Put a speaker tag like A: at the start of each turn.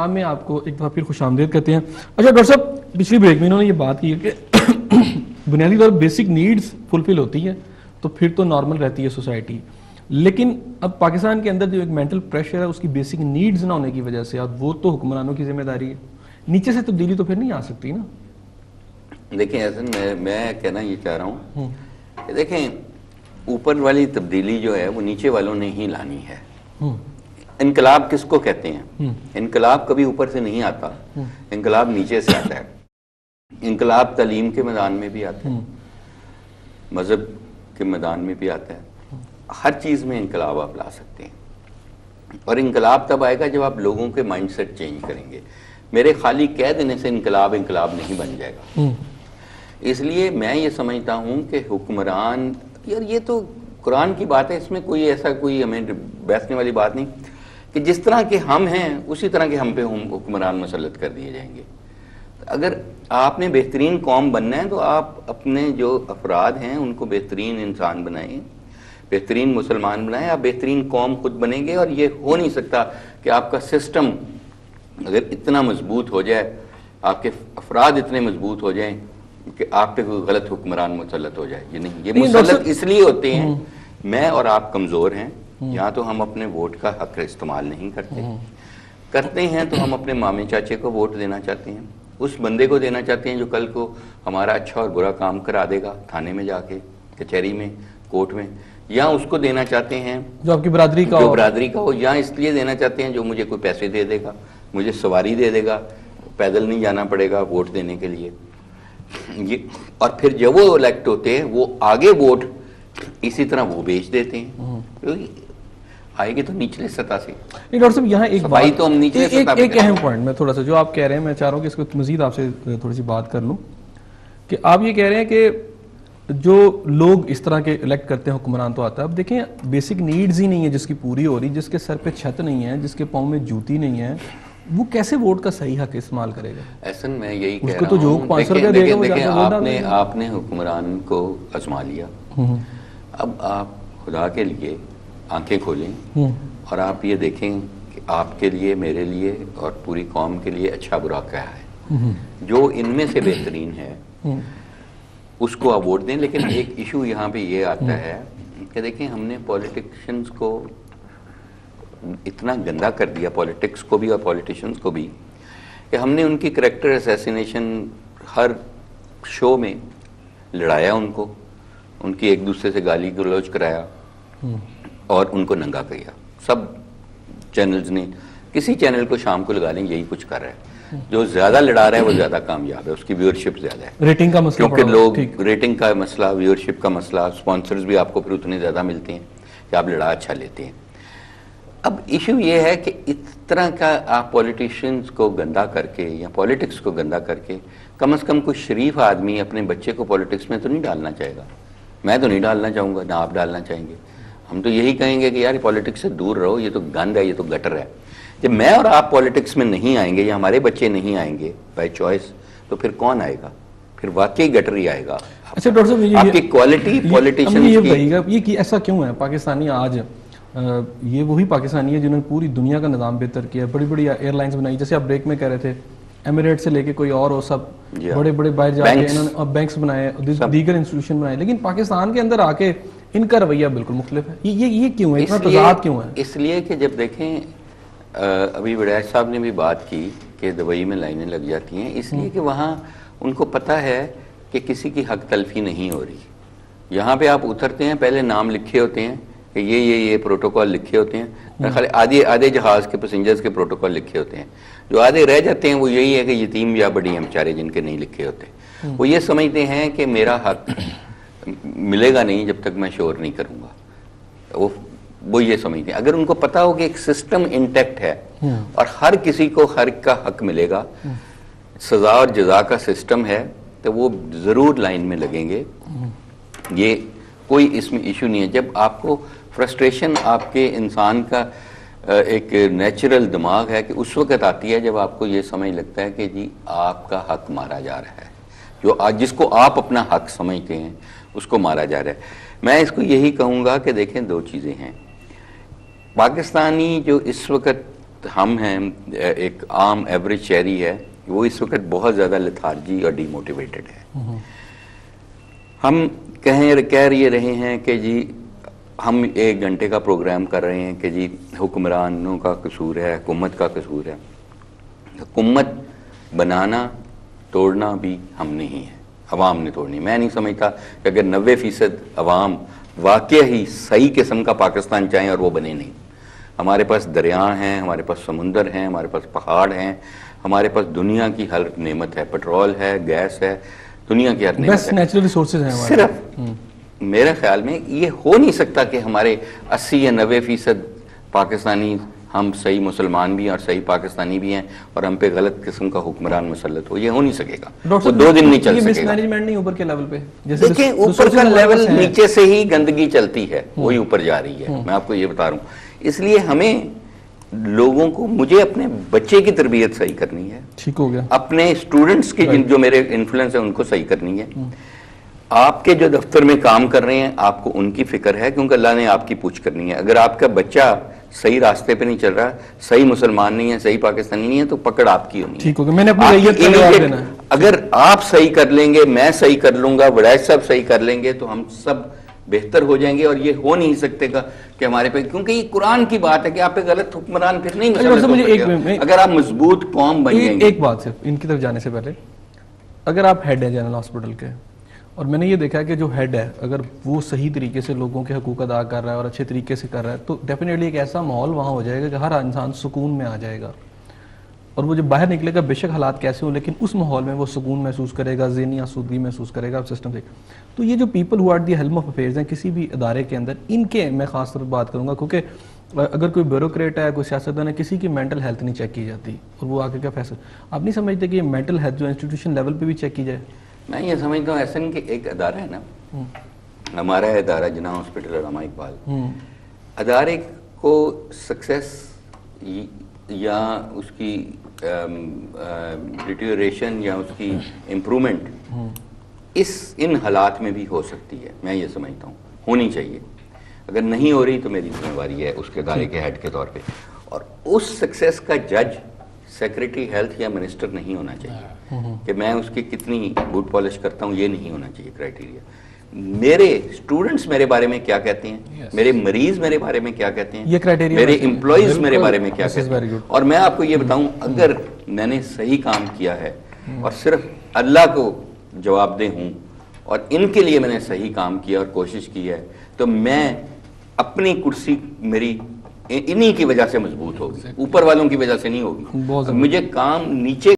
A: Programme میں آپ کو ایک دفعہ پھر خوش آمدید کہتے ہیں. اچھا ڈاکٹر صاحب، پچھلی بریک میں انہوں نے یہ بات کی ہے کہ بنیادی طور بیسک نیڈز فلفل ہوتی ہے تو پھر تو نارمل رہتی ہے سوسائٹی، لیکن اب پاکستان کے اندر جو ایک مینٹل پریشر ہے اس کی بیسک نیڈز نہ ہونے کی وجہ سے، اور وہ تو حکمرانوں کی ذمہ داری ہے، نیچے سے تبدیلی تو پھر نہیں آ سکتی نا.
B: دیکھیں ایسا میں کہنا یہ چاہ رہا ہوں کہ دیکھیں اوپر والی تبدیلی جو ہے وہ نیچے والوں نے ہی لانی ہے. انقلاب کس کو کہتے ہیں؟ انقلاب کبھی اوپر سے نہیں آتا، انقلاب نیچے سے آتا ہے. انقلاب تعلیم کے میدان میں بھی آتا ہے، مذہب کے میدان میں بھی آتا ہے، ہر چیز میں انقلاب آپ لا سکتے ہیں. اور انقلاب تب آئے گا جب آپ لوگوں کے مائنڈ سیٹ چینج کریں گے. میرے خالی کہہ دینے سے انقلاب نہیں بن جائے گا. اس لیے میں یہ سمجھتا ہوں کہ حکمران، یار یہ تو قرآن کی بات ہے، اس میں کوئی ایسا کوئی ہمیں بحثنے والی بات نہیں کہ جس طرح کے ہم ہیں اسی طرح کے ہم پہ حکمران مسلط کر دیے جائیں گے. اگر آپ نے بہترین قوم بننا ہے تو آپ اپنے جو افراد ہیں ان کو بہترین انسان بنائیں، بہترین مسلمان بنائیں، آپ بہترین قوم خود بنیں گے. اور یہ ہو نہیں سکتا کہ آپ کا سسٹم اگر اتنا مضبوط ہو جائے، آپ کے افراد اتنے مضبوط ہو جائیں کہ آپ پہ کوئی غلط حکمران مسلط ہو جائے. یہ نہیں، یہ مسلط اس لیے ہوتے ہیں میں اور آپ کمزور ہیں. یہاں تو ہم اپنے ووٹ کا حق استعمال نہیں کرتے ہیں تو ہم اپنے مامے چاچے کو ووٹ دینا چاہتے ہیں، اس بندے کو دینا چاہتے ہیں جو کل کو ہمارا اچھا اور برا کام کرا دے گا تھانے میں جا کے، کچہری میں، کورٹ میں. یا اس کو دینا چاہتے ہیں
A: جو آپ کی برادری کا
B: ہو، یا اس لیے دینا چاہتے ہیں جو مجھے کوئی پیسے دے دے گا، مجھے سواری دے دے گا، پیدل نہیں جانا پڑے گا ووٹ دینے کے لیے. اور پھر جب وہ الیکٹ ہوتے ہیں وہ آگے ووٹ اسی طرح وہ بیچ دیتے ہیں. آئے گی تو نچلے سطح سے.
A: ڈاکٹر صاحب یہاں ایک
B: بات تو ہم نیچلے سطح پہ
A: ایک اہم پوائنٹ میں تھوڑا سا جو آپ کہہ رہے ہیں میں چاہ رہا ہوں کہ اس کو مزید آپ سے تھوڑی سی بات کر لوں کہ آپ یہ کہہ رہے ہیں کہ جو لوگ اس طرح کے الیکٹ کرتے ہیں حکمران تو آتا ہے. اب دیکھیں بیسک نیڈز ہی نہیں ہے جس کی پوری ہو رہی، جس کے سر پہ چھت نہیں ہے، جس کے پاؤں میں جوتی نہیں ہے، وہ کیسے ووٹ کا صحیح حق استعمال کرے گا؟
B: ایسن میں یہی کہہ
A: رہا ہوں،
B: دیکھیں آپ نے حکمران کو آزما لیا، اب آپ خدا کے لیے آنکھیں کھولیں اور آپ یہ دیکھیں کہ آپ کے لیے، میرے لیے اور پوری قوم کے لیے اچھا برا کیا ہے. جو ان میں سے بہترین ہے اس کو آپ ووٹ دیں. لیکن ایک ایشو یہاں پہ یہ آتا ہے کہ دیکھیں ہم نے پولیٹیشنز کو اتنا گندا کر دیا، پولیٹکس کو بھی اور پولیٹیشنز کو بھی، کہ ہم نے ان کی کریکٹر اسیسینیشن ہر شو میں لڑایا، ان کو، ان کی ایک دوسرے سے گالی گلوچ کرایا اور ان کو ننگا کیا. سب چینلز نے، کسی چینل کو شام کو لگا لیں یہی کچھ کر رہا ہے. جو زیادہ لڑا رہا ہے وہ زیادہ کامیاب ہے، اس کی ویورشپ زیادہ ہے،
A: ریٹنگ کا مسئلہ،
B: کیونکہ لوگ ریٹنگ کا مسئلہ، ویورشپ کا مسئلہ، سپانسرز بھی آپ کو پھر اتنے زیادہ ملتے ہیں کہ آپ لڑا اچھا لیتے ہیں. اب ایشو یہ ہے کہ اس طرح کا آپ پولیٹیشنز کو گندا کر کے یا پولیٹکس کو گندا کر کے، کم از کم کوئی شریف آدمی اپنے بچے کو پولیٹکس میں تو نہیں ڈالنا چاہے گا. میں تو نہیں ڈالنا چاہوں گا، نہ آپ ڈالنا چاہیں گے. ہم تو یہی کہیں گے کہ یار پولیٹکس سے دور رہو، یہ تو گند ہے، یہ تو گٹر ہے. جب میں اور آپ پولیٹکس میں نہیں آئیں گے یا ہمارے بچے نہیں آئیں گے بائی چوائس، تو پھر کون آئے گا؟ پھر واقعی گٹر ہی آئے گا.
A: اچھا ڈاکٹر صاحب،
B: آپ کی کوالٹی پولیٹیشن
A: یہ ایسا کیوں ہے؟ پاکستانی آج یہ وہی پاکستانی ہے جنہوں نے پوری دنیا کا نظام بہتر کیا، بڑی بڑی ایئر لائنز بنائی، جیسے آپ بریک میں کہہ رہے تھے ایمریٹ سے لے کے کوئی اور ہو، سب بڑے بڑے باہر جا کے انہوں نے بینکس بنائے، دیگر انسٹیٹیوشن بنائے. لیکن پاکستان کے اندر آ کے ان کا رویہ بالکل مختلف ہے. یہ کیوں ہے؟ اتنا تضاد کیوں ہے؟
B: اس لیے کہ جب دیکھیں ابھی وڈیج صاحب نے بھی بات کی کہ دبئی میں لائنیں لگ جاتی ہیں، اس لیے کہ وہاں ان کو پتہ ہے کہ کسی کی حق تلفی نہیں ہو رہی. یہاں پہ آپ اترتے ہیں، پہلے نام لکھے ہوتے ہیں کہ یہ پروٹوکول لکھے ہوتے ہیں، خالی آدھے جہاز کے پیسنجرز کے پروٹوکول لکھے ہوتے ہیں. جو آدھے رہ جاتے ہیں وہ یہی ہے کہ یتیم یا بڑی ہیں بیچارے جن کے نہیں لکھے ہوتے. وہ یہ سمجھتے ہیں کہ میرا حق ملے گا نہیں جب تک میں شور نہیں کروں گا. وہ یہ سمجھتے ہیں. اگر ان کو پتہ ہو کہ ایک سسٹم انٹیکٹ ہے اور ہر کسی کو ہر کا حق ملے گا، سزا اور جزا کا سسٹم ہے، تو وہ ضرور لائن میں لگیں گے. یہ کوئی اس میں ایشو نہیں ہے. جب آپ کو فرسٹریشن آپ کے انسان کا ایک نیچرل دماغ ہے کہ اس وقت آتی ہے جب آپ کو یہ سمجھ لگتا ہے کہ جی آپ کا حق مارا جا رہا ہے، جس کو آپ اپنا حق سمجھتے ہیں اس کو مارا جا رہا ہے. میں اس کو یہی کہوں گا کہ دیکھیں دو چیزیں ہیں. پاکستانی جو اس وقت ہم ہیں ایک عام ایوریج شہری ہے وہ اس وقت بہت زیادہ لتھارجی اور ڈی موٹیویٹڈ ہے. ہم کہہ رہے ہیں کہ جی ہم 1 گھنٹے کا پروگرام کر رہے ہیں کہ جی حکمرانوں کا قصور ہے, حکومت کا قصور ہے. حکومت بنانا توڑنا بھی ہم نے ہی ہے, عوام نے توڑنی. میں نہیں سمجھتا کہ اگر 90% عوام واقع ہی صحیح قسم کا پاکستان چاہیں اور وہ بنے نہیں. ہمارے پاس دریا ہیں, ہمارے پاس سمندر ہیں, ہمارے پاس پہاڑ ہیں, ہمارے پاس دنیا کی ہر نعمت ہے, پیٹرول ہے, گیس ہے, دنیا کی ہر نعمت
A: بیسٹ نیچرل ریسورسز ہیں ہمارے.
B: صرف میرے خیال میں یہ ہو نہیں سکتا کہ ہمارے 80 یا 90% پاکستانی ہم صحیح مسلمان بھی ہیں اور صحیح پاکستانی بھی ہیں اور ہم پہ غلط قسم کا حکمران مسلط ہو. یہ ہو نہیں سکے گا, وہ 2 دن نہیں چل سکے گا.
A: مینجمنٹ نہیں اوپر کے لیول پہ,
B: دیکھیں اوپر کا لیول نیچے سے ہی گندگی چلتی ہے, وہی اوپر جا رہی ہے. میں آپ کو یہ بتا رہا ہوں. اس لیے ہمیں لوگوں کو, مجھے اپنے بچے کی تربیت صحیح کرنی ہے,
A: ٹھیک ہو گیا,
B: اپنے اسٹوڈنٹس کی جو میرے انفلوئنس ہیں ان کو صحیح کرنی ہے. آپ کے جو دفتر میں کام کر رہے ہیں آپ کو ان کی فکر ہے کیونکہ اللہ نے آپ کی پوچھ کرنی ہے. اگر آپ کا بچہ صحیح راستے پہ نہیں چل رہا, صحیح مسلمان نہیں ہے, صحیح پاکستانی نہیں ہے, تو پکڑ آپ کی ہونی ہے.
A: ٹھیک ہو گیا, میں نے اپنی ریت کا جواب دینا ہے.
B: اگر آپ صحیح کر لیں گے, میں صحیح کر لوں گا, وڈائش صاحب صحیح کر لیں گے, تو ہم سب بہتر ہو جائیں گے. اور یہ ہو نہیں سکتے گا کہ ہمارے پہ, کیونکہ یہ قرآن کی بات ہے کہ آپ پہ غلط حکمران پھر نہیں مسلط ہو سکے اگر آپ مضبوط قوم بن جائیں گے.
A: ایک بات صرف ان کی طرف جانے سے پہلے, اگر آپ ہیڈ ہیں جنرل ہاسپٹل کے, اور میں نے یہ دیکھا کہ جو ہیڈ ہے اگر وہ صحیح طریقے سے لوگوں کے حقوق ادا کر رہا ہے اور اچھے طریقے سے کر رہا ہے, تو ڈیفینیٹلی ایک ایسا ماحول وہاں ہو جائے گا کہ ہر انسان سکون میں آ جائے گا. اور وہ جب باہر نکلے گا, بے شک حالات کیسے ہوں, لیکن اس ماحول میں وہ سکون محسوس کرے گا, ذہنی آسودگی محسوس کرے گا سسٹم سے. تو یہ جو people who are the helm of affairs ہیں کسی بھی ادارے کے اندر, ان کے میں خاص طور پر بات کروں گا, کیونکہ اگر کوئی بیوروکریٹ ہے, کوئی سیاستدان ہے, کسی کی مینٹل ہیلتھ نہیں چیک کی جاتی اور وہ آگے کا فیصلہ. آپ نہیں سمجھتے کہ یہ مینٹل ہیلتھ جو انسٹیٹیوشن لیول پہ بھی چیک کی جائے؟
B: میں یہ سمجھتا ہوں ایسن کہ ایک ادارہ ہے نا, ہمارا ادارہ جناح ہاسپٹل علامہ اقبال, ادارے کو سکسیس یا اس کی ڈیٹیوریشن یا اس کی امپرومنٹ ان حالات میں بھی ہو سکتی ہے. میں یہ سمجھتا ہوں ہونی چاہیے. اگر نہیں ہو رہی تو میری ذمہ داری ہے اس کے ادارے کے ہیڈ کے طور پہ. اور اس سکسیس کا جج سیکریٹری ہیلتھ یا منسٹر نہیں ہونا چاہیے کہ میں اس کی کتنی بوٹ پالش کرتا ہوں, یہ نہیں ہونا چاہیے کرائٹیریا. میرے اسٹوڈنٹس میرے بارے میں کیا کہتے ہیں, میرے مریض میرے بارے میں کیا کہتے ہیں, میرے امپلائیز میرے بارے میں کیا کہتے ہیں. اور میں آپ کو یہ بتاؤں, اگر میں نے صحیح کام کیا ہے اور صرف اللہ کو جواب دہ ہوں اور ان کے لیے میں نے صحیح کام کیا اور کوشش کی ہے, تو میں اپنی کرسی میری انہی کی وجہ سے مضبوط ہوگی, اوپر والوں کی وجہ سے نہیں ہوگی. مجھے کام نیچے